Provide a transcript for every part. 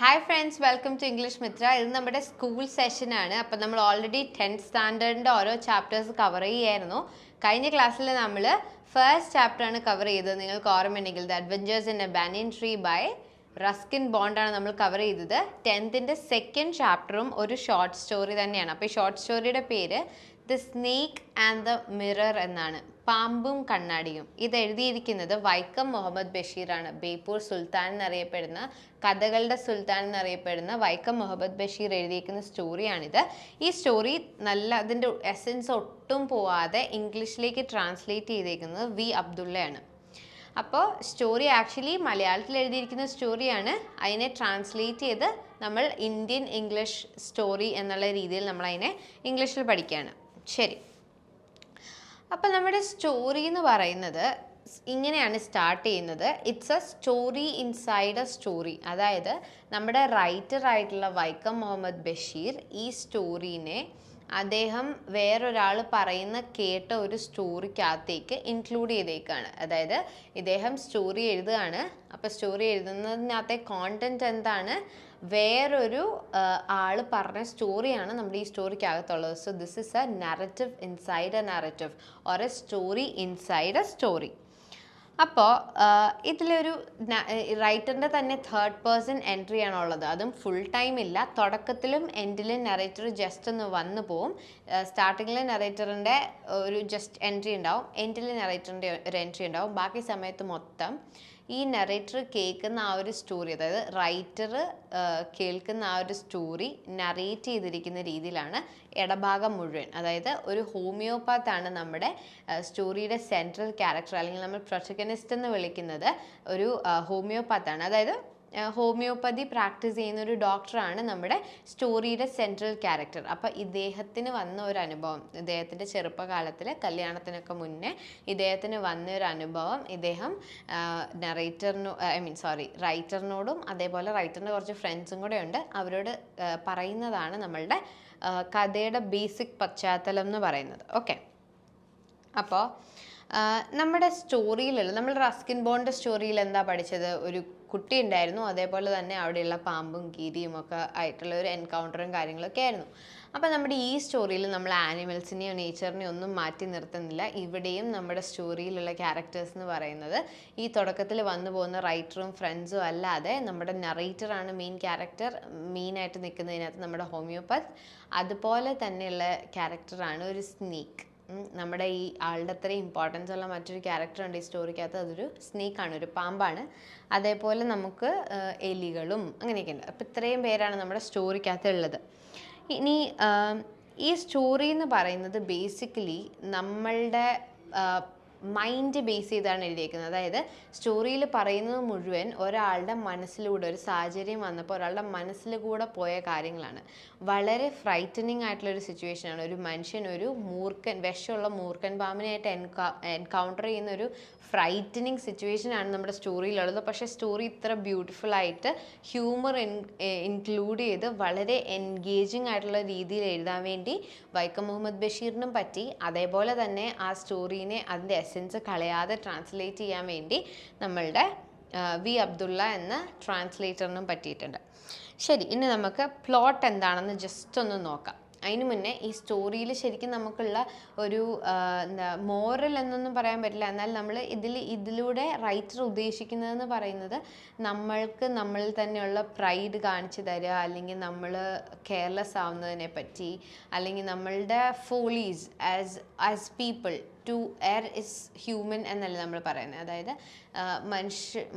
Hi friends, welcome to English Mitra. This is our school session. We already 10th standard chapters cover. In the class, we first chapter cover The Adventures in a Banyan Tree by Ruskin Bond. We cover 10th in the second chapter a short story. The short story is The Snake and the Mirror. പാമ്പും കണ്ണാടിയും ഇത് എഴുതിയിരിക്കുന്നത് വൈക്കം മുഹമ്മദ് ബഷീറാണ്. ബേപ്പൂർ സുൽത്താൻ എന്നറിയപ്പെടുന്ന കഥകളുടെ സുൽത്താൻ എന്നറിയപ്പെടുന്ന വൈക്കം മുഹമ്മദ് ബഷീർ എഴുതിയിരിക്കുന്ന സ്റ്റോറിയാണിത്. ഈ story നല്ല അതിൻ്റെ എസൻസ് ഒട്ടും പോവാതെ ഇംഗ്ലീഷിലേക്ക് ട്രാൻസ്ലേറ്റ് ചെയ്തേക്കുന്നത് വി അബ്ദുള്ളയാണ്. അപ്പോൾ സ്റ്റോറി ആക്ച്വലി മലയാളത്തിൽ എഴുതിയിരിക്കുന്ന സ്റ്റോറിയാണ്. അതിനെ ട്രാൻസ്ലേറ്റ് ചെയ്ത് നമ്മൾ ഇന്ത്യൻ ഇംഗ്ലീഷ് സ്റ്റോറി എന്നുള്ള രീതിയിൽ നമ്മളതിനെ ഇംഗ്ലീഷിൽ പഠിക്കുകയാണ്. ശരി, അപ്പോൾ നമ്മുടെ സ്റ്റോറി എന്ന് പറയുന്നത് ഇങ്ങനെയാണ് സ്റ്റാർട്ട് ചെയ്യുന്നത്. It's A story inside a story. അതായത് നമ്മുടെ റൈറ്റർ ആയിട്ടുള്ള വൈക്കം മുഹമ്മദ് ബഷീർ ഈ സ്റ്റോറീനെ അദ്ദേഹം വേറൊരാൾ പറയുന്ന കേട്ട ഒരു സ്റ്റോറിക്കകത്തേക്ക് ഇൻക്ലൂഡ് ചെയ്തേക്കാണ്. അതായത് ഇദ്ദേഹം സ്റ്റോറി എഴുതുകയാണ്. അപ്പോൾ സ്റ്റോറി എഴുതുന്നതിനകത്തെ കോണ്ടന്റ് എന്താണ്? വേറൊരു ആൾ പറഞ്ഞ സ്റ്റോറിയാണ് നമ്മുടെ ഈ സ്റ്റോറിക്കകത്തുള്ളത്. So this is a narrative inside a narrative or a story inside a story. അപ്പോൾ ഇതിലൊരു റൈറ്ററിൻ്റെ തന്നെ തേർഡ് പേഴ്സൺ എൻട്രി ആണുള്ളത്. അതും ഫുൾ ടൈം ഇല്ല. തുടക്കത്തിലും എൻഡിലും നറേറ്റർ ജസ്റ്റ് ഒന്ന് വന്നു പോവും. സ്റ്റാർട്ടിങ്ങിൽ നറേറ്ററിൻ്റെ ഒരു ജസ്റ്റ് എൻട്രി ഉണ്ടാവും, എൻഡിൽ നറേറ്ററിൻ്റെ ഒരു എൻട്രി ഉണ്ടാവും. ബാക്കി സമയത്ത് മൊത്തം ഈ നറേറ്റർ കേൾക്കുന്ന ആ ഒരു സ്റ്റോറി, അതായത് റൈറ്റർ കേൾക്കുന്ന ആ ഒരു സ്റ്റോറി നറേറ്റ് ചെയ്തിരിക്കുന്ന രീതിയിലാണ് ഇടഭാഗം മുഴുവൻ. അതായത് ഒരു ഹോമിയോപാത്താണ് നമ്മുടെ സ്റ്റോറിയുടെ സെൻട്രൽ ക്യാരക്ടർ, അല്ലെങ്കിൽ നമ്മൾ പ്രൊട്ടഗണിസ്റ്റ് എന്ന് വിളിക്കുന്നത് ഒരു ഹോമിയോപാത്താണ്. അതായത് ഹോമിയോപ്പതി പ്രാക്ടീസ് ചെയ്യുന്ന ഒരു ഡോക്ടറാണ് നമ്മുടെ സ്റ്റോറിയുടെ സെൻട്രൽ ക്യാരക്ടർ. അപ്പോൾ ഇദ്ദേഹത്തിന് വന്ന ഒരു അനുഭവം, ഇദ്ദേഹത്തിൻ്റെ ചെറുപ്പകാലത്തിൽ കല്യാണത്തിനൊക്കെ മുന്നേ ഇദ്ദേഹത്തിന് വന്ന ഒരു അനുഭവം ഇദ്ദേഹം റൈറ്ററിനോടും അതേപോലെ റൈറ്ററിൻ്റെ കുറച്ച് ഫ്രണ്ട്സും കൂടെ ഉണ്ട്, അവരോട് പറയുന്നതാണ് നമ്മളുടെ കഥയുടെ ബേസിക് പശ്ചാത്തലം എന്ന് പറയുന്നത്. ഓക്കെ, അപ്പോൾ നമ്മുടെ സ്റ്റോറിയിലുള്ള നമ്മൾ റസ്കിൻ ബോണ്ട് സ്റ്റോറിയിൽ എന്താ പഠിച്ചത്? ഒരു കുട്ടി ഉണ്ടായിരുന്നു, അതേപോലെ തന്നെ അവിടെയുള്ള പാമ്പും കീരിയും ഒക്കെ ആയിട്ടുള്ള ഒരു എൻകൗണ്ടറും കാര്യങ്ങളൊക്കെ ആയിരുന്നു. അപ്പോൾ നമ്മുടെ ഈ സ്റ്റോറിയിൽ നമ്മൾ ആനിമൽസിനെയോ നേച്ചറിനെയോ ഒന്നും മാറ്റി നിർത്തുന്നില്ല. ഇവിടെയും നമ്മുടെ സ്റ്റോറിയിലുള്ള ക്യാരക്ടേഴ്സ് എന്ന് പറയുന്നത് ഈ തുടക്കത്തിൽ വന്നു പോകുന്ന റൈറ്ററും ഫ്രണ്ട്സും അല്ലാതെ നമ്മുടെ നറേറ്ററാണ് മെയിൻ ക്യാരക്ടർ. മെയിനായിട്ട് നിൽക്കുന്നതിനകത്ത് നമ്മുടെ ഹോമിയോപ്പത്ത്, അതുപോലെ തന്നെയുള്ള ക്യാരക്ടറാണ് ഒരു സ്നേക്ക്. നമ്മുടെ ഈ ആളുടെ അത്രയും ഇമ്പോർട്ടൻസ് ഉള്ള മറ്റൊരു ക്യാരക്ടർ ഉണ്ട് ഈ സ്റ്റോറിക്കകത്ത്, അതൊരു സ്നേക്കാണ്, ഒരു പാമ്പാണ്. അതേപോലെ നമുക്ക് എലികളും അങ്ങനെയൊക്കെ ഉണ്ട്. അപ്പോൾ ഇത്രയും പേരാണ് നമ്മുടെ സ്റ്റോറിക്കകത്ത് ഉള്ളത്. ഇനി ഈ സ്റ്റോറി എന്ന് പറയുന്നത് ബേസിക്കലി നമ്മളുടെ മൈൻഡ് ബേസ് ചെയ്താണ് എഴുതിയിരിക്കുന്നത്. അതായത് സ്റ്റോറിയിൽ പറയുന്നത് മുഴുവൻ ഒരാളുടെ മനസ്സിലൂടെ, ഒരു സാഹചര്യം വന്നപ്പോൾ ഒരാളുടെ മനസ്സിലൂടെ പോയ കാര്യങ്ങളാണ്. വളരെ ഫ്രൈറ്റനിങ് ആയിട്ടുള്ളൊരു സിറ്റുവേഷനാണ്. ഒരു മനുഷ്യൻ ഒരു വിഷമുള്ള മൂർഖൻ പാമ്പിനായിട്ട് എൻകൗണ്ടർ ചെയ്യുന്ന ഒരു ഫ്രൈറ്റനിങ് സിറ്റുവേഷനാണ് നമ്മുടെ സ്റ്റോറിയിലുള്ളത്. പക്ഷേ സ്റ്റോറി ഇത്ര ബ്യൂട്ടിഫുൾ ആയിട്ട് ഹ്യൂമർ ഇൻക്ലൂഡ് ചെയ്ത് വളരെ എൻഗേജിങ് ആയിട്ടുള്ള രീതിയിൽ എഴുതാൻ വേണ്ടി വൈക്കം മുഹമ്മദ് ബഷീറിനും പറ്റി. അതേപോലെ തന്നെ ആ സ്റ്റോറീനെ അതിൻ്റെ എസൻസ് കളയാതെ ട്രാൻസ്ലേറ്റ് ചെയ്യാൻ വേണ്ടി നമ്മളുടെ വി അബ്ദുള്ള എന്ന ട്രാൻസ്ലേറ്ററിനും പറ്റിയിട്ടുണ്ട്. ശരി, ഇനി നമുക്ക് പ്ലോട്ട് എന്താണെന്ന് ജസ്റ്റ് ഒന്ന് നോക്കാം. അതിന് മുന്നേ ഈ സ്റ്റോറിയിൽ ശരിക്കും നമുക്കുള്ള ഒരു മോറൽ എന്നൊന്നും പറയാൻ പറ്റില്ല. എന്നാൽ നമ്മൾ ഇതിലൂടെ റൈറ്റർ ഉദ്ദേശിക്കുന്നതെന്ന് പറയുന്നത് നമ്മൾക്ക് നമ്മളിൽ തന്നെയുള്ള പ്രൈഡ് കാണിച്ചു തരിക, അല്ലെങ്കിൽ നമ്മൾ കെയർലെസ് ആവുന്നതിനെ പറ്റി, അല്ലെങ്കിൽ നമ്മളുടെ follies as people to err is human എന്നല്ല നമ്മൾ പറയുന്നത്. അതായത്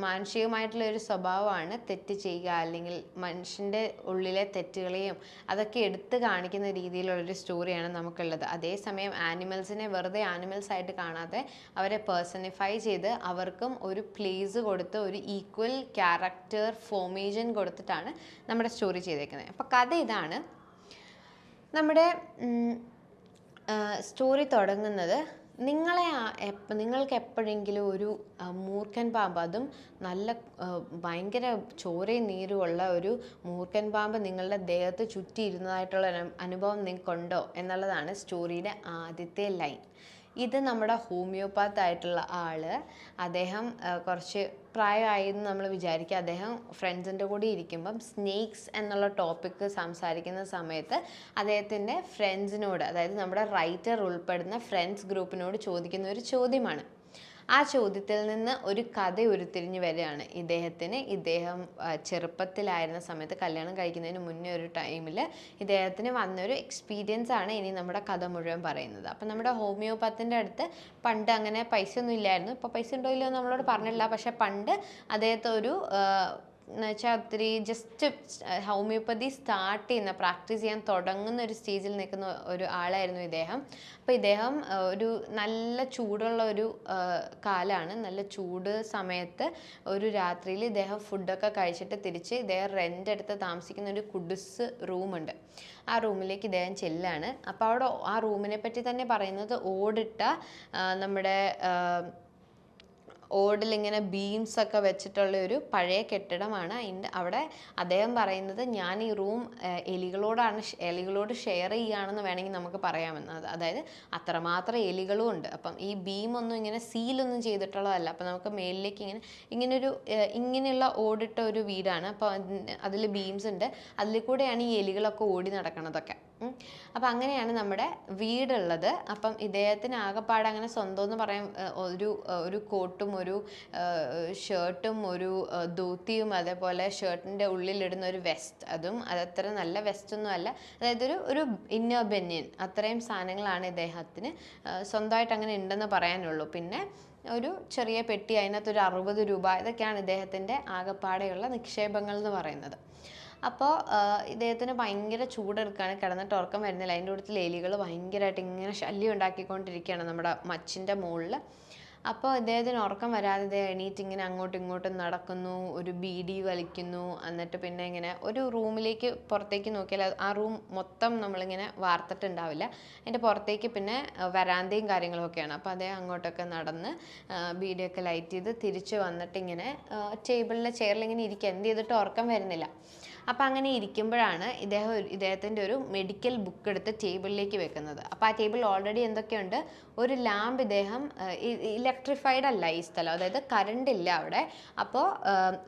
മാനുഷികമായിട്ടുള്ള ഒരു സ്വഭാവമാണ് തെറ്റ് ചെയ്യുക, അല്ലെങ്കിൽ മനുഷ്യൻ്റെ ഉള്ളിലെ തെറ്റുകളെയും അതൊക്കെ എടുത്ത് കാണിക്കുന്ന രീതിയിലുള്ളൊരു സ്റ്റോറിയാണ് നമുക്കുള്ളത്. അതേസമയം ആനിമൽസിനെ വെറുതെ ആനിമൽസ് ആയിട്ട് കാണാതെ അവരെ പേഴ്സണിഫൈ ചെയ്ത് അവർക്കും ഒരു പ്ലേസ് കൊടുത്ത് ഒരു ഈക്വൽ ക്യാരക്ടർ ഫോർമേഷൻ കൊടുത്തിട്ടാണ് നമ്മുടെ സ്റ്റോറി ചെയ്തേക്കുന്നത്. അപ്പോൾ കഥ ഇതാണ്. നമ്മുടെ സ്റ്റോറി തുടങ്ങുന്നത് നിങ്ങൾക്ക് എപ്പോഴെങ്കിലും ഒരു മൂർഖൻ പാമ്പ്, അതും നല്ല ഭയങ്കര ചോരയും നീരുമുള്ള ഒരു മൂർഖൻ പാമ്പ് നിങ്ങളുടെ ദേഹത്ത് ചുറ്റിയിരുന്നതായിട്ടുള്ള അനുഭവം നിങ്ങൾക്കുണ്ടോ എന്നുള്ളതാണ് സ്റ്റോറിയുടെ ആദ്യത്തെ ലൈൻ. ഇത് നമ്മുടെ ഹോമിയോപാത്ത് ആയിട്ടുള്ള ആള്, അദ്ദേഹം കുറച്ച് പ്രായമായി എന്ന് നമ്മൾ വിചാരിക്കുക. അദ്ദേഹം ഫ്രണ്ട്സിൻ്റെ കൂടെ ഇരിക്കുമ്പം സ്നേക്സ് എന്നുള്ള ടോപ്പിക്ക് സംസാരിക്കുന്ന സമയത്ത് അദ്ദേഹത്തിൻ്റെ ഫ്രണ്ട്സിനോട്, അതായത് നമ്മുടെ റൈറ്റർ ഉൾപ്പെടുന്ന ഫ്രണ്ട്സ് ഗ്രൂപ്പിനോട് ചോദിക്കുന്ന ഒരു ചോദ്യമാണ്. ആ ചോദ്യത്തിൽ നിന്ന് ഒരു കഥ ഉരുത്തിരിഞ്ഞ് വരികയാണ്. ഇദ്ദേഹം ചെറുപ്പത്തിലായിരുന്ന സമയത്ത്, കല്യാണം കഴിക്കുന്നതിന് മുന്നേ ഒരു ടൈമിൽ ഇദ്ദേഹത്തിന് വന്നൊരു എക്സ്പീരിയൻസ് ആണ് ഇനി നമ്മുടെ കഥ മുഴുവൻ പറയുന്നത്. അപ്പം നമ്മുടെ ഹോമിയോപ്പത്തിൻ്റെ അടുത്ത് പണ്ട് അങ്ങനെ പൈസ ഒന്നും ഇല്ലായിരുന്നു. ഇപ്പോൾ പൈസ ഉണ്ടോ ഇല്ലയോ നമ്മളോട് പറഞ്ഞില്ല. പക്ഷെ പണ്ട് അദ്ദേഹത്തെ ഒരു എന്ന് വെച്ചാൽ ഒത്തിരി ജസ്റ്റ് ഹോമിയോപ്പതി സ്റ്റാർട്ട് ചെയ്യുന്ന, പ്രാക്ടീസ് ചെയ്യാൻ തുടങ്ങുന്ന ഒരു സ്റ്റേജിൽ നിൽക്കുന്ന ഒരു ആളായിരുന്നു ഇദ്ദേഹം. അപ്പോൾ ഇദ്ദേഹം ഒരു നല്ല ചൂടുള്ള ഒരു കാലമാണ്, നല്ല ചൂട് സമയത്ത് ഒരു രാത്രിയിൽ ഇദ്ദേഹം ഫുഡൊക്കെ കഴിച്ചിട്ട് തിരിച്ച് ഇദ്ദേഹം റെൻ്റ് എടുത്ത് താമസിക്കുന്ന ഒരു കുഡിസ് റൂമുണ്ട്. ആ റൂമിലേക്ക് ഇദ്ദേഹം ചെല്ലാണ്. അപ്പോൾ അവിടെ ആ റൂമിനെ പറ്റി തന്നെ പറയുന്നത് ഓടിട്ട നമ്മുടെ ഓടിലിങ്ങനെ ബീംസ് ഒക്കെ വെച്ചിട്ടുള്ള ഒരു പഴയ കെട്ടിടമാണ്. അവിടെ അദ്ദേഹം പറയുന്നത്, ഞാൻ ഈ റൂം എലികളോട് ഷെയർ ചെയ്യുകയാണെന്ന് വേണമെങ്കിൽ നമുക്ക് പറയാമെന്ന്. അതായത് അത്രമാത്രം എലികളും ഉണ്ട്. അപ്പം ഈ ബീമൊന്നും ഇങ്ങനെ സീലൊന്നും ചെയ്തിട്ടുള്ളതല്ല. അപ്പം നമുക്ക് മേലിലേക്ക് ഇങ്ങനെയുള്ള ഓടിട്ട ഒരു വീടാണ്. അപ്പോൾ അതിൽ ബീംസ് ഉണ്ട്. അതിൽ കൂടെയാണ് ഈ എലികളൊക്കെ ഓടി നടക്കണതൊക്കെ. അപ്പം അങ്ങനെയാണ് നമ്മുടെ വീടുള്ളത്. അപ്പം ഇദ്ദേഹത്തിന് ആകെപ്പാടെ അങ്ങനെ സ്വന്തം എന്ന് പറയാൻ ഒരു കോട്ടും ഒരു ഷർട്ടും ഒരു ധോത്തിയും, അതേപോലെ ഷർട്ടിൻ്റെ ഉള്ളിലിടുന്ന ഒരു വെസ്റ്റ്, അതത്ര നല്ല വെസ്റ്റൊന്നും അല്ല, അതായത് ഒരു ഇന്നർ ബനിയൻ, അത്രയും സാധനങ്ങളാണ് ഇദ്ദേഹത്തിന് സ്വന്തമായിട്ട് അങ്ങനെ ഉണ്ടെന്ന് പറയാനുള്ളൂ. പിന്നെ ഒരു ചെറിയ പെട്ടി, അതിനകത്തൊരു 60 രൂപ, ഇതൊക്കെയാണ് ഇദ്ദേഹത്തിൻ്റെ ആകെപ്പാടെയുള്ള നിക്ഷേപങ്ങൾ എന്ന് പറയുന്നത്. അപ്പോൾ ഇദ്ദേഹത്തിന് ഭയങ്കര ചൂടെടുക്കുകയാണ്, കിടന്നിട്ട് ഉറക്കം വരുന്നില്ല. അതിൻ്റെ കൂട്ടത്തിൽ എലികൾ ഭയങ്കരമായിട്ട് ഇങ്ങനെ ശല്യം ഉണ്ടാക്കിക്കൊണ്ടിരിക്കുകയാണ് നമ്മുടെ മച്ചിൻ്റെ മുകളിൽ. അപ്പോൾ ഇദ്ദേഹത്തിന് ഉറക്കം വരാതെ എണീറ്റ് ഇങ്ങനെ അങ്ങോട്ടും ഇങ്ങോട്ടും നടക്കുന്നു, ഒരു ബീഡി വലിക്കുന്നു. എന്നിട്ട് പിന്നെ ഇങ്ങനെ ഒരു റൂമിലേക്ക് പുറത്തേക്ക് നോക്കിയാൽ ആ റൂം മൊത്തം നമ്മളിങ്ങനെ വാർത്തിട്ടുണ്ടാവില്ല. അതിൻ്റെ പുറത്തേക്ക് പിന്നെ വരാന്തയും കാര്യങ്ങളൊക്കെയാണ്. അപ്പോൾ അദ്ദേഹം അങ്ങോട്ടൊക്കെ നടന്ന് ബീഡിയൊക്കെ ലൈറ്റ് ചെയ്ത് തിരിച്ച് വന്നിട്ട് ഇങ്ങനെ ചെയറിൽ ഇങ്ങനെ ഇരിക്കുക. എന്ത് ചെയ്തിട്ട് ഉറക്കം വരുന്നില്ല. അപ്പോൾ അങ്ങനെ ഇരിക്കുമ്പോഴാണ് ഇദ്ദേഹത്തിൻ്റെ ഒരു മെഡിക്കൽ ബുക്ക് എടുത്ത് ടേബിളിലേക്ക് വെക്കുന്നത്. അപ്പോൾ ആ ടേബിൾ ഓൾറെഡി എന്തൊക്കെയുണ്ട്, ഒരു ലാമ്പ്, ഇദ്ദേഹം ഇലക്ട്രിഫൈഡ് അല്ല ഈ സ്ഥലം, അതായത് കറണ്ട് ഇല്ല അവിടെ. അപ്പോൾ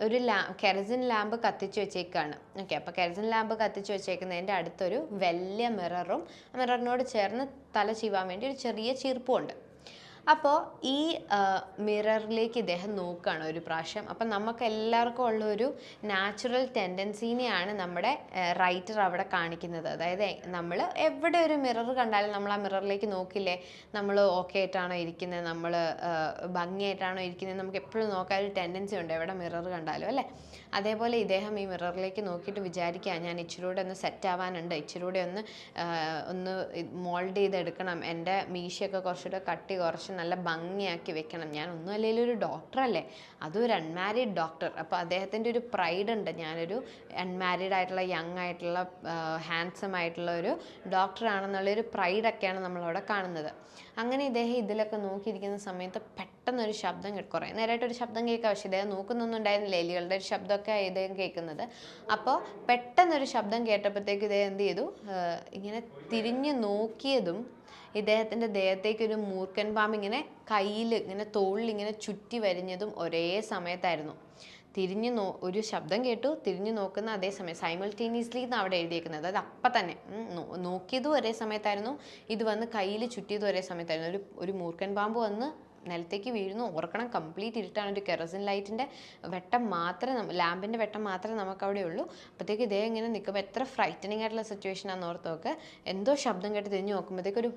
ഒരു കെറസിൻ ലാമ്പ് കത്തിച്ച് വെച്ചേക്കാണ്. ഓക്കെ, അപ്പോൾ കെറസിൻ ലാമ്പ് കത്തിച്ച് വെച്ചേക്കുന്നതിൻ്റെ അടുത്തൊരു വലിയ മിററും, മിററിനോട് ചേർന്ന് തല ചീവാൻ വേണ്ടി ഒരു ചെറിയ ചീർപ്പുമുണ്ട്. അപ്പോൾ ഈ മിററിലേക്ക് ഇദ്ദേഹം നോക്കുകയാണ് ഒരു പ്രാവശ്യം. അപ്പം നമുക്ക് എല്ലാവർക്കും ഉള്ളൊരു നാച്ചുറൽ ടെൻഡൻസിനെയാണ് നമ്മുടെ റൈറ്റർ അവിടെ കാണിക്കുന്നത്. അതായത് നമ്മൾ എവിടെ ഒരു മിറർ കണ്ടാലും നമ്മൾ ആ മിററിലേക്ക് നോക്കില്ലേ, നമ്മൾ ഓക്കെ ആയിട്ടാണോ ഇരിക്കുന്നത്, നമ്മൾ ഭംഗിയായിട്ടാണോ ഇരിക്കുന്നത്, നമുക്ക് എപ്പോഴും നോക്കാൻ ഒരു ടെൻഡൻസി ഉണ്ട് എവിടെ മിറർ കണ്ടാലും, അല്ലേ? അതേപോലെ ഇദ്ദേഹം ഈ മിററിലേക്ക് നോക്കിയിട്ട് വിചാരിക്കുക, ഞാൻ ഇച്ചിരൂടെ ഒന്ന് സെറ്റ് ആവാനുണ്ട്, ഇച്ചിരൂടെ ഒന്ന് മോൾഡ് ചെയ്തെടുക്കണം, എൻ്റെ മീശയൊക്കെ കുറച്ചുകൂടെ കട്ടി കുറച്ച് നല്ല ഭംഗിയാക്കി വെക്കണം. ഞാൻ ഒന്നും അല്ലെങ്കിൽ ഒരു ഡോക്ടറല്ലേ, അതും ഒരു അൺമാരീഡ് ഡോക്ടർ. അപ്പോൾ അദ്ദേഹത്തിൻ്റെ ഒരു പ്രൈഡ് ഉണ്ട്, ഞാനൊരു അൺമാരീഡ് ആയിട്ടുള്ള യങ് ആയിട്ടുള്ള ഹാൻസം ആയിട്ടുള്ള ഒരു ഡോക്ടറാണെന്നുള്ളൊരു പ്രൈഡൊക്കെയാണ് നമ്മളവിടെ കാണുന്നത്. അങ്ങനെ ഇദ്ദേഹം ഇതിലൊക്കെ നോക്കിയിരിക്കുന്ന സമയത്ത് പെട്ടെന്നൊരു ശബ്ദം കുറേ നേരമായിട്ടൊരു ശബ്ദം കേൾക്കുക. പക്ഷേ ഇദ്ദേഹം നോക്കുന്നൊന്നും ഉണ്ടായിരുന്നില്ല, എലികളുടെ ഒരു ശബ്ദമൊക്കെ ഇദ്ദേഹം കേൾക്കുന്നത്. അപ്പോൾ പെട്ടെന്നൊരു ശബ്ദം കേട്ടപ്പോഴത്തേക്ക് ഇദ്ദേഹം എന്ത് ചെയ്തു, ഇങ്ങനെ തിരിഞ്ഞു നോക്കിയതും ഇദ്ദേഹത്തിൻ്റെ ദേഹത്തേക്കൊരു മൂർഖൻ പാമ്പ് ഇങ്ങനെ കയ്യിൽ ഇങ്ങനെ തോളിൽ ഇങ്ങനെ ചുറ്റി വരിഞ്ഞതും ഒരേ സമയത്തായിരുന്നു. ഒരു ശബ്ദം കേട്ടു, തിരിഞ്ഞു നോക്കുന്ന അതേ സമയം, സൈമൾട്ടേനിയസ്ലി എന്നാണ് അവിടെ എഴുതിയേക്കുന്നത്. അത് അപ്പം തന്നെ നോക്കിയതും ഒരേ സമയത്തായിരുന്നു, ഇത് വന്ന് കയ്യിൽ ചുറ്റിയതും ഒരേ സമയത്തായിരുന്നു. ഒരു മൂർഖൻ പാമ്പ് വന്ന് നിലത്തേക്ക് വീഴുന്നു. ഓർക്കണം, കംപ്ലീറ്റ് ഇരുട്ടാണ്. ഒരു കെറസിൻ ലൈറ്റിൻ്റെ വെട്ടം മാത്രമേ, ലാമ്പിൻ്റെ വെട്ടം മാത്രമേ നമുക്കവിടെ ഉള്ളൂ. അപ്പോഴത്തേക്ക് ഇദ്ദേഹം ഇങ്ങനെ നിൽക്കുമ്പോൾ എത്ര ഫ്രൈറ്റനിങ് ആയിട്ടുള്ള സിറ്റുവേഷനാണെന്ന് ഓർത്ത് നോക്ക്. എന്തോ ശബ്ദം കേട്ട് തിരിഞ്ഞ് നോക്കുമ്പോഴത്തേക്ക് ഒരു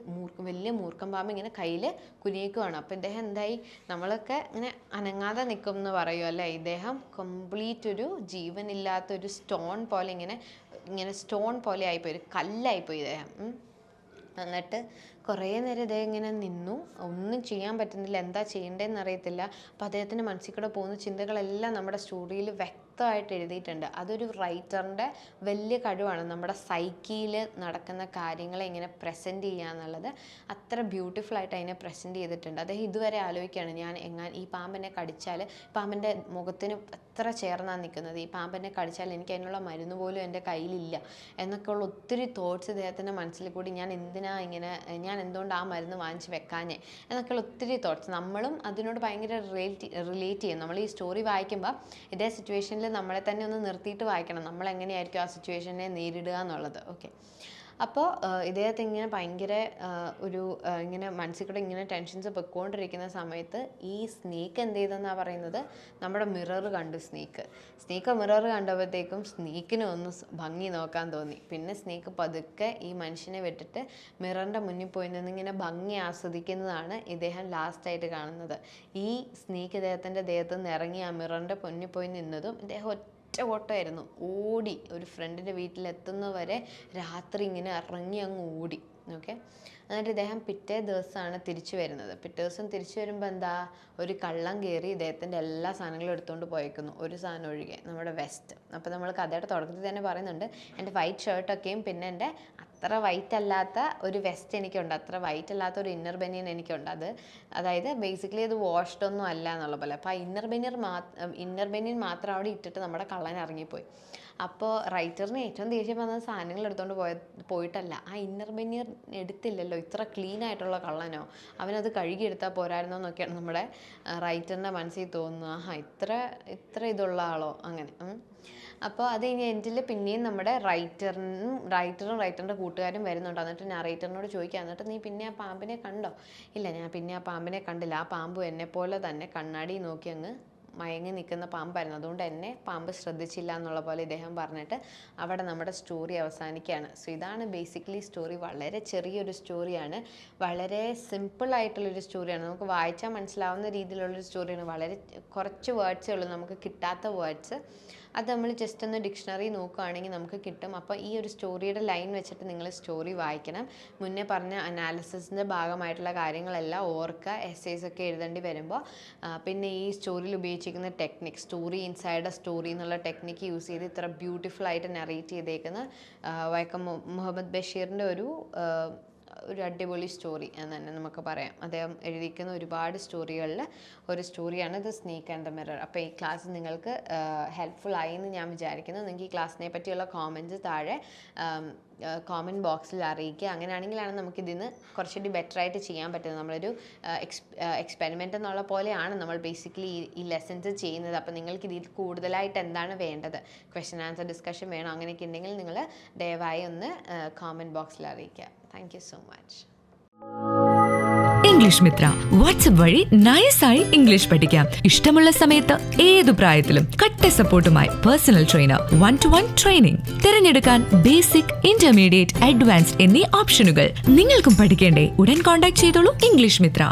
വലിയ മൂർഖൻ പാമ്പ് ഇങ്ങനെ കയ്യിൽ കുനിയേക്കുവാണ്. അപ്പോൾ ഇദ്ദേഹം എന്തായി, നമ്മളൊക്കെ ഇങ്ങനെ അനങ്ങാതെ നിൽക്കും എന്ന് പറയുമല്ലേ, ഇദ്ദേഹം കംപ്ലീറ്റ് ഒരു ജീവനില്ലാത്തൊരു സ്റ്റോൺ പോലെ ഇങ്ങനെ സ്റ്റോൺ പോലെ ആയിപ്പോയി, ഒരു കല്ലായിപ്പോയി ഇദ്ദേഹം. എന്നിട്ട് കുറേ നേരം ഇദ്ദേഹം ഇങ്ങനെ നിന്നു, ഒന്നും ചെയ്യാൻ പറ്റുന്നില്ല, എന്താ ചെയ്യേണ്ടതെന്ന് അറിയത്തില്ല. അപ്പോൾ അദ്ദേഹത്തിൻ്റെ മനസ്സിൽ കൂടെ പോകുന്ന ചിന്തകളെല്ലാം നമ്മുടെ സ്റ്റോറിയിൽ വ്യക്തമായിട്ട് വ്യക്തമായിട്ട് എഴുതിയിട്ടുണ്ട്. അതൊരു റൈറ്ററിൻ്റെ വലിയ കഴിവാണ്. നമ്മുടെ സൈക്കിയിൽ നടക്കുന്ന കാര്യങ്ങളെ ഇങ്ങനെ പ്രസൻറ്റ് ചെയ്യുക എന്നുള്ളത് അത്ര ബ്യൂട്ടിഫുൾ ആയിട്ട് അതിനെ പ്രസൻറ്റ് ചെയ്തിട്ടുണ്ട്. അദ്ദേഹം ഇതുവരെ ആലോചിക്കുകയാണ്, ഞാൻ ഈ പാമ്പിനെ കടിച്ചാൽ, പാമ്പിൻ്റെ മുഖത്തിന് എത്ര ചേർന്നാണ് നിൽക്കുന്നത്, ഈ പാമ്പിനെ കടിച്ചാൽ എനിക്ക് അതിനുള്ള മരുന്ന് പോലും എൻ്റെ കയ്യിലില്ല എന്നൊക്കെയുള്ള ഒത്തിരി തോട്ട്സ് ഇദ്ദേഹത്തിൻ്റെ മനസ്സിൽ കൂടി, ഞാൻ എന്തുകൊണ്ട് ആ മരുന്ന് വാങ്ങിച്ച് വെക്കാഞ്ഞേ എന്നൊക്കെയുള്ള ഒത്തിരി തോട്ട്സ്. നമ്മളും അതിനോട് ഭയങ്കര റിലേറ്റ് ചെയ്യും. നമ്മൾ ഈ സ്റ്റോറി വായിക്കുമ്പോൾ ഇതേ സിറ്റുവേഷനിൽ നമ്മളെ തന്നെ ഒന്ന് നിർത്തിയിട്ട് വായിക്കണം, നമ്മൾ എങ്ങനെയായിരിക്കും ആ സിറ്റുവേഷനെ നേരിടുക എന്നുള്ളത്. ഓക്കെ, അപ്പോൾ ഇദ്ദേഹത്തെ ഇങ്ങനെ ഭയങ്കര ഇങ്ങനെ മനസ്സിൽ കൂടെ ഇങ്ങനെ ടെൻഷൻസ് പൊയ്ക്കൊണ്ടിരിക്കുന്ന സമയത്ത് ഈ സ്നേക്ക് എന്ത് ചെയ്തെന്നാണ് പറയുന്നത്, നമ്മുടെ മിറർ കണ്ടു. സ്നേക്ക് മിറർ കണ്ടപ്പോഴത്തേക്കും സ്നേക്കിന് ഒന്ന് ഭംഗി നോക്കാൻ തോന്നി. പിന്നെ സ്നേക്ക് പതുക്കെ ഈ മനുഷ്യനെ വിട്ടിട്ട് മിററിൻ്റെ മുന്നിൽ പോയി നിന്നിങ്ങനെ ഭംഗി ആസ്വദിക്കുന്നതാണ് ഇദ്ദേഹം ലാസ്റ്റായിട്ട് കാണുന്നത്. ഈ സ്നേക്ക് ഇദ്ദേഹത്തിൻ്റെ ദേഹത്ത് നിന്ന് ഇറങ്ങി ആ മിററിൻ്റെ മുന്നിൽ പോയി നിന്നതും ഇദ്ദേഹം ഒറ്റ ഓട്ടമായിരുന്നു. ഓടി ഒരു ഫ്രണ്ടിൻ്റെ വീട്ടിലെത്തുന്നവരെ രാത്രി ഇങ്ങനെ ഇറങ്ങി അങ്ങ് ഓടി. ഓക്കെ, എന്നിട്ട് ഇദ്ദേഹം പിറ്റേ ദിവസമാണ് തിരിച്ചു വരുന്നത്. പിറ്റേ ദിവസം തിരിച്ചു വരുമ്പോൾ എന്താ, ഒരു കള്ളം കയറി ഇദ്ദേഹത്തിൻ്റെ എല്ലാ സാധനങ്ങളും എടുത്തുകൊണ്ട് പോയേക്കുന്നു, ഒരു സാധനം ഒഴികെ, നമ്മുടെ വെസ്റ്റ്. അപ്പോൾ നമ്മൾ കഥയുടെ തുടക്കത്തിൽ തന്നെ പറയുന്നുണ്ട്, എൻ്റെ വൈറ്റ് ഷർട്ടൊക്കെയും പിന്നെ എൻ്റെ അത്ര വൈറ്റ് അല്ലാത്ത ഒരു വെസ്റ്റ് എനിക്കുണ്ട്, അത്ര വൈറ്റ് അല്ലാത്ത ഒരു ഇന്നർ ബനിയൻ എനിക്കുണ്ട്. അതായത് ബേസിക്കലി അത് വാഷ്ഡ് ഒന്നും അല്ല എന്നുള്ള പോലെ. അപ്പോൾ ആ ഇന്നർ ബനിയൻ മാത്രം അവിടെ ഇട്ടിട്ട് നമ്മുടെ കള്ളൻ ഇറങ്ങിപ്പോയി. അപ്പോൾ റൈറ്ററിന് ഏറ്റവും ദേഷ്യം വന്നത് സാധനങ്ങൾ എടുത്തുകൊണ്ട് പോയിട്ടല്ല, ആ ഇന്നർ ബനിയൻ എടുത്തില്ലല്ലോ, ഇത്ര ക്ലീൻ ആയിട്ടുള്ള കള്ളനോ, അവനത് കഴുകിയെടുത്താൽ പോരായിരുന്നോ എന്നൊക്കെയാണ് നമ്മുടെ റൈറ്ററിൻ്റെ മനസ്സിൽ തോന്നുന്നു. ഇത്ര ഇതുള്ള ആളോ അങ്ങനെ. അപ്പോൾ അത് കഴിഞ്ഞ് എൻഡിൽ പിന്നെയും നമ്മുടെ റൈറ്ററും റൈറ്ററിൻ്റെ കൂട്ടുകാരും വരുന്നുണ്ട്. എന്നിട്ട് നറേറ്ററിനോട് ചോദിക്കുക, എന്നിട്ട് നീ പിന്നെ ആ പാമ്പിനെ കണ്ടോ? ഇല്ല, ഞാൻ പിന്നെ ആ പാമ്പിനെ കണ്ടില്ല, ആ പാമ്പ് എന്നെപ്പോലെ തന്നെ കണ്ണാടി നോക്കി അങ്ങ് മയങ്ങി നിൽക്കുന്ന പാമ്പായിരുന്നു, അതുകൊണ്ട് എന്നെ പാമ്പ് ശ്രദ്ധിച്ചില്ല എന്നുള്ള പോലെ ഇദ്ദേഹം പറഞ്ഞിട്ട് അവിടെ നമ്മുടെ സ്റ്റോറി അവസാനിക്കുകയാണ്. സോ ഇതാണ് ബേസിക്കലി സ്റ്റോറി. വളരെ ചെറിയൊരു സ്റ്റോറിയാണ്, വളരെ സിമ്പിളായിട്ടുള്ളൊരു സ്റ്റോറിയാണ്, നമുക്ക് വായിച്ചാൽ മനസ്സിലാവുന്ന രീതിയിലുള്ളൊരു സ്റ്റോറിയാണ്. വളരെ കുറച്ച് വേർഡ്സേ ഉള്ളൂ നമുക്ക് കിട്ടാത്ത വേർഡ്സ്. അത് നമ്മൾ ജസ്റ്റ് ഒന്ന് ഡിക്ഷണറി നോക്കുകയാണെങ്കിൽ നമുക്ക് കിട്ടും. അപ്പോൾ ഈ ഒരു സ്റ്റോറിയുടെ ലൈൻ വെച്ചിട്ട് നിങ്ങൾ സ്റ്റോറി വായിക്കണം. മുന്നേ പറഞ്ഞ അനാലിസിസിൻ്റെ ഭാഗമായിട്ടുള്ള കാര്യങ്ങളെല്ലാം ഓർക്കുക, എസ്സേസ് ഒക്കെ എഴുതേണ്ടി വരുമ്പോൾ. പിന്നെ ഈ സ്റ്റോറിയിൽ ഉപയോഗിച്ചിരിക്കുന്ന technique, story inside a story എന്നുള്ള ടെക്നിക്ക് യൂസ് ചെയ്ത് ഇത്ര ബ്യൂട്ടിഫുൾ ആയിട്ട് നറേറ്റ് ചെയ്തേക്കുന്ന വൈക്കം മുഹമ്മദ് ബഷീറിൻ്റെ ഒരു അടിപൊളി സ്റ്റോറി എന്ന് തന്നെ നമുക്ക് പറയാം. അദ്ദേഹം എഴുതിയിരിക്കുന്ന ഒരുപാട് സ്റ്റോറികളിൽ ഒരു സ്റ്റോറിയാണ് the snake and the mirror. അപ്പോൾ ഈ ക്ലാസ് നിങ്ങൾക്ക് ഹെൽപ്ഫുൾ ആയി എന്ന് ഞാൻ വിചാരിക്കുന്നു. നിങ്ങൾക്ക് ഈ ക്ലാസ്സിനെ പറ്റിയുള്ള കോമൻറ്റ്സ് താഴെ കോമൻറ്റ് ബോക്സിൽ അറിയിക്കുക. അങ്ങനെയാണെങ്കിലാണ് നമുക്കിതിന് കുറച്ചുകൂടി ബെറ്റർ ആയിട്ട് ചെയ്യാൻ പറ്റുന്നത്. നമ്മളൊരു എക്സ്പെരിമെൻ്റ് എന്നുള്ള പോലെയാണ് നമ്മൾ ബേസിക്കലി ഈ ലെസൺസ് ചെയ്യുന്നത്. അപ്പോൾ നിങ്ങൾക്ക് ഇതിൽ കൂടുതലായിട്ട് എന്താണ് വേണ്ടത്, ക്വസ്റ്റ്യൻ ആൻസർ ഡിസ്കഷൻ വേണോ, അങ്ങനെയൊക്കെ ഉണ്ടെങ്കിൽ നിങ്ങൾ ദയവായി ഒന്ന് കോമൻറ്റ് ബോക്സിൽ അറിയിക്കുക. Thank you so much. English Mitra WhatsApp വഴി നൈസായി ഇംഗ്ലീഷ് പഠിക്കാം. ഇഷ്ടമുള്ള സമയത്ത് ഏതു പ്രായത്തിലും കട്ട സപ്പോർട്ടുമായി പേഴ്സണൽ ട്രെയിനർ, 1-to-1 ട്രെയിനിങ്. തിരഞ്ഞെടുക്കാൻ ബേസിക്, ഇന്റർമീഡിയറ്റ്, അഡ്വാൻസ്ഡ് എന്നീ ഓപ്ഷനുകൾ. നിങ്ങൾക്കും പഠിക്കേണ്ടേ? ഉടൻ കോൺടാക്ട് ചെയ്തോളൂ ഇംഗ്ലീഷ് മിത്ര.